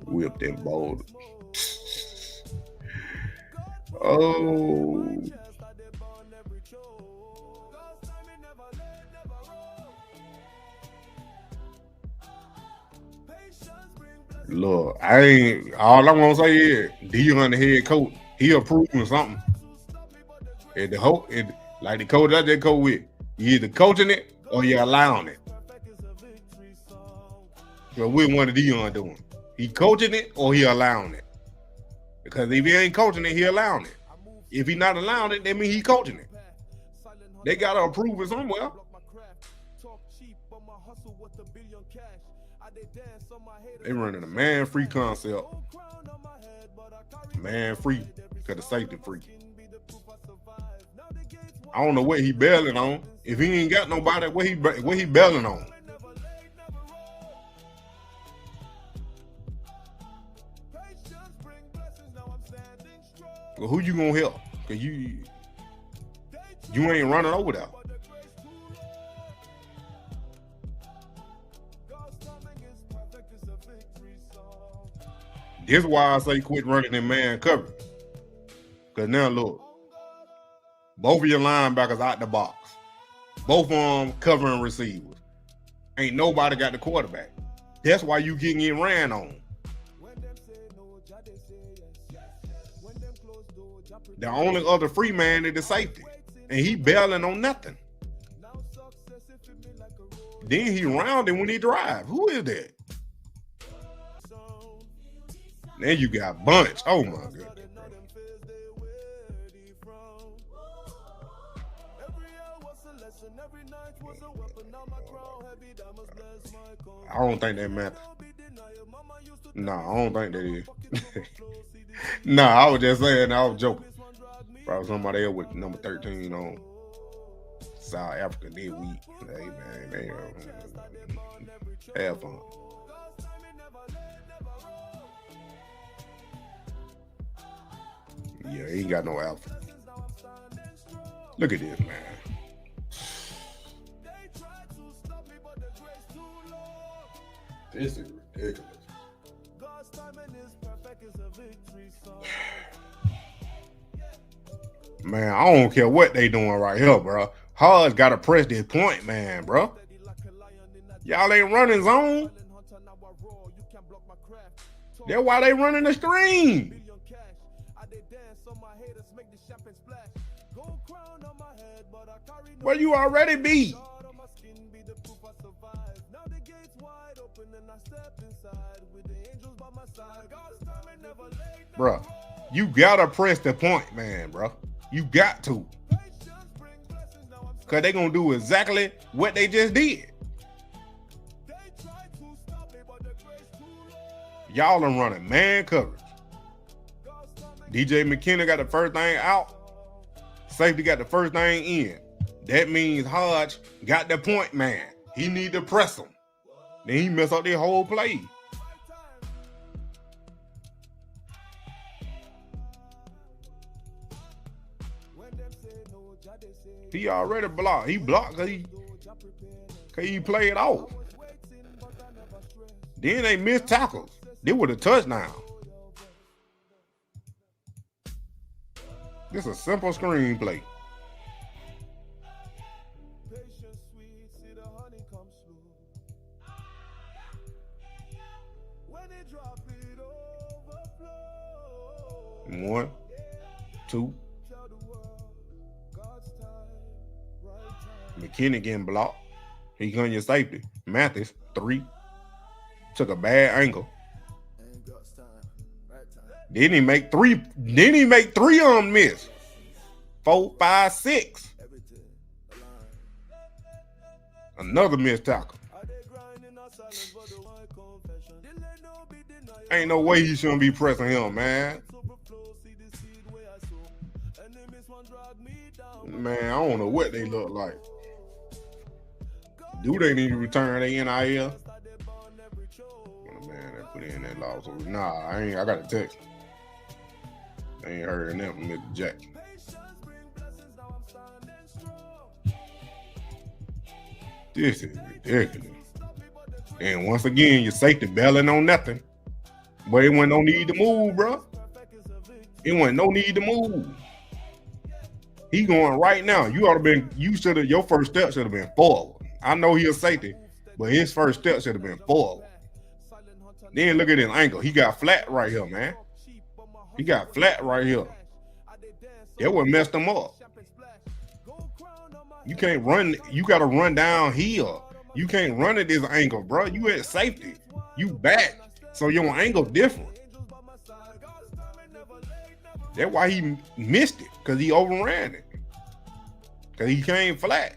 whipped in Boulder. Oh. Look, all I'm gonna say is Dion, the head coach, he approving something. And like the coach I just coach with, you either coaching it or you're allowing it. So which one of Dion doing? He coaching it or he allowing it? Because if he ain't coaching it, he allowing it. If he not allowing it, that means he coaching it. They gotta approve it somewhere. They running a man-free concept. Man-free, because the safety free. I don't know what he bailing on. If he ain't got nobody, what he bailing on? Well, who you gonna help? Cause you ain't running over there. This is why I say quit running in man coverage. Cause now look, both of your linebackers out the box. Both of them covering receivers. Ain't nobody got the quarterback. That's why you getting ran on. The only other free man is the safety. And he bailing on nothing. Then he rounded when he drive. Who is that? Then you got Bunch. Oh my goodness. I don't think that matters. Nah, I don't think that is. Nah, I was just saying, I was joking. Probably somebody else with number 13 on South Africa this week. Hey man, they have fun. Yeah, he ain't got no alpha. Look at this, man. This is ridiculous. Man, I don't care what they doing right here, bro. Hard's got to press this point, man, bro. Y'all ain't running zone. That's why they running the stream. Well, you already beat. Bruh, you gotta press the point, man, bruh. You got to. Because they gonna do exactly what they just did. Y'all are running man coverage. DJ McKenna got the first thing out. Safety got the first thing in. That means Hodge got the point man. He need to press him. Then he mess up their whole play. He already blocked. He blocked because he played it off. Then they missed tackles. They would have touchdown. This is a simple screenplay. One, two. McKinney getting blocked. He gun your safety. Mathis, 3. Took a bad angle. Then he make 3. Then he make 3 of them miss. 4, 5, 6. Another missed tackle. Ain't no way he shouldn't be pressing him, man. Man, I don't know what they look like. Do they need to return their NIL? Oh, man, they put in that loss. Nah, I got a text. I ain't heard that from Mr. Jack. This is ridiculous. And once again, your safety bailing on nothing. But it wasn't no need to move, bro. It wasn't no need to move. He going right now. Your first step should have been forward. I know he a safety, but his first step should have been forward. Then look at his ankle. He got flat right here, man. He got flat right here. That what messed him up. You can't run. You got to run downhill. You can't run at this ankle, bro. You at safety. You back. So your ankle different. That's why he missed it, because he overran it. Because he came flat.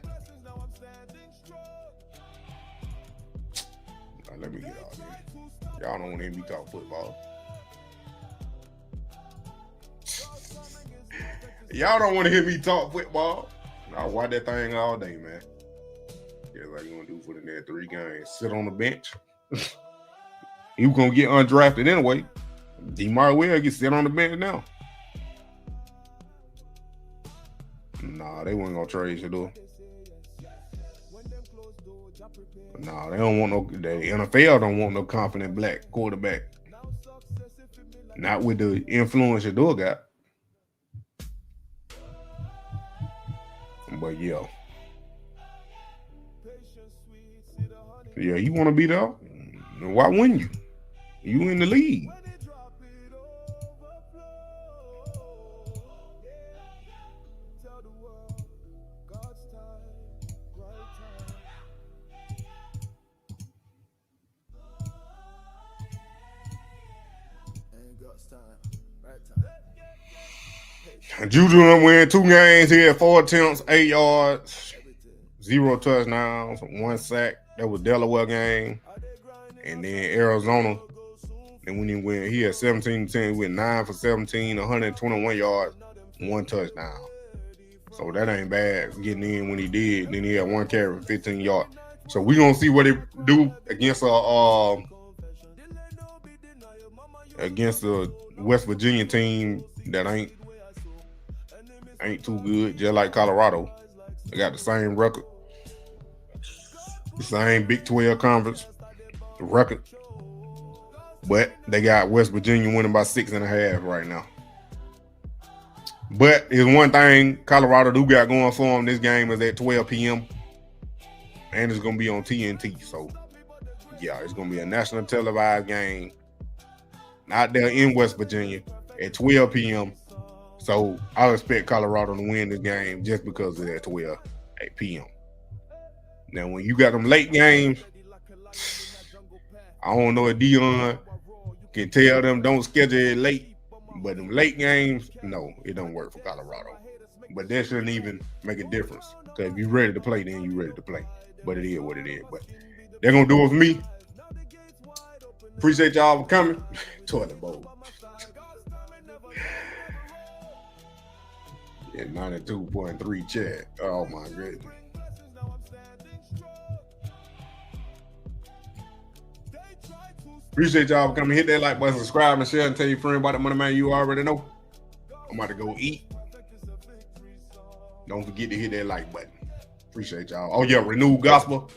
Right, let me get out of here. Y'all don't want to hear me talk football. Y'all don't want to hear me talk football. I'll watch that thing all day, man. Yeah, like you want to do for the next 3 games. Sit on the bench. You gonna get undrafted anyway. He might well get sit on the bench now. Nah, they weren't gonna trade Shedeur. Nah, they don't want no. The NFL don't want no confident black quarterback. Not with the influence Shedeur got. But yeah, you want to be there? Why wouldn't you? You in the league. JuJu win 2 games. He had 4 attempts, 8 yards, 0 touchdowns, 1 sack. That was Delaware game. And then Arizona. And when he had 17-10, he went 9 for 17, 121 yards, 1 touchdown. So that ain't bad getting in when he did. Then he had 1 carry for 15 yards. So we're gonna see what they do against a West Virginia team that ain't too good, just like Colorado. They got the same record, the same Big 12 conference record, but they got West Virginia winning by 6.5 right now. But there's one thing Colorado do got going for them. This game is at 12 p.m. and it's gonna be on TNT. So yeah, it's gonna be a national televised game out there in West Virginia at 12 p.m. So I expect Colorado to win this game just because of that 12 p.m. Now, when you got them late games, I don't know if Dion can tell them don't schedule it late, but them late games, no, it don't work for Colorado. But that shouldn't even make a difference, because if you're ready to play, then you're ready to play. But it is what it is. But they're going to do it for me. Appreciate y'all for coming. Toilet bowl. Yeah, 92.3 chat. Oh my goodness. Appreciate y'all for coming. Hit that like button, subscribe, and share, and tell your friend about the Money Man you already know. I'm about to go eat. Don't forget to hit that like button. Appreciate y'all. Oh yeah, Renewed Gospel.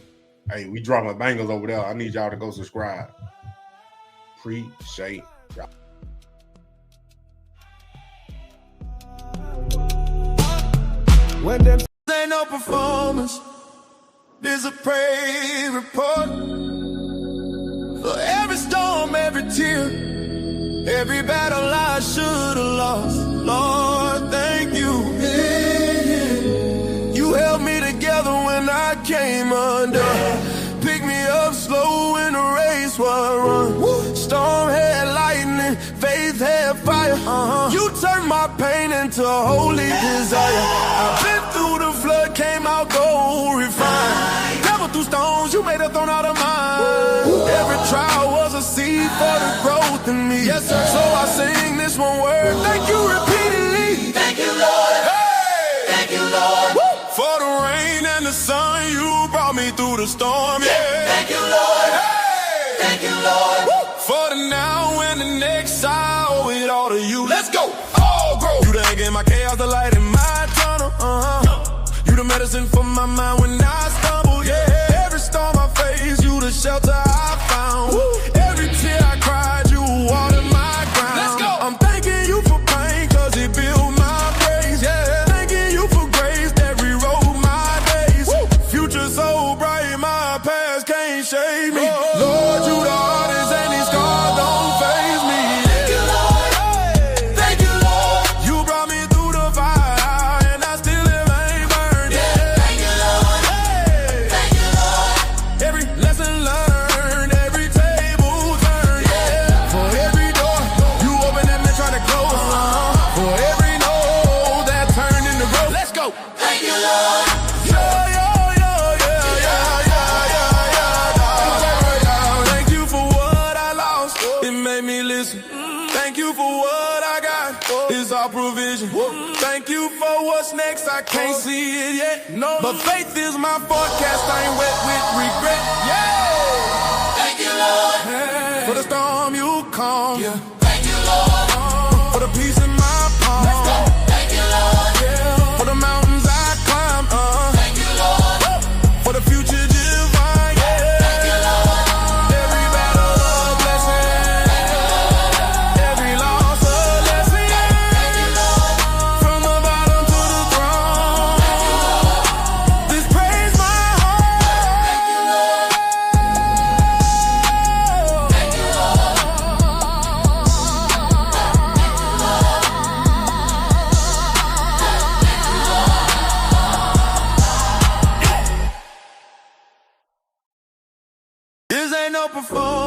Hey, we dropping bangers over there. I need y'all to go subscribe. Appreciate y'all. When them ain't no performance, there's a praise report. For every storm, every tear, every battle I should have lost. Lord, thank you. You held me together when I came under. Pick me up slow in the race while I run. Storm had lightning, faith had fire. You turned my pain into a holy desire. I've been through the flood, came out gold refined. Devil threw stones, you made a throne out of mine. Every trial was a seed for the growth in me. Yes, sir. So I sing this one word. Thank you repeatedly. Thank you, Lord. Hey. Thank you, Lord. Woo. For the rain and the sun, you brought me through the storm. Yeah. Thank you, Lord. Hey. Thank you, Lord. Woo. For the now and the next, I owe it all to you. Let's go. All grow. You the anchor in my chaos, the light in my tunnel. You the medicine for my mind when I stumble. Yeah. our provision. Thank you for what's next, I can't see it yet. No, but faith is my forecast, I ain't wet with regret. Yeah. Thank you, Lord. Hey. For the storm you calm. Yeah. Thank you, Lord. For the peace in my palm. Let's go. Thank you, Lord. Yeah. For the mountains I climb. Thank you, Lord. For the future divine. Yeah. Thank you, Lord. Every battle a blessing. Thank you, Lord. Every loss a lesson. Thank you, Lord. From the bottom to the throne. Thank you, Lord. This praise my heart. Thank you, Lord. Thank you, Lord. This ain't no performance.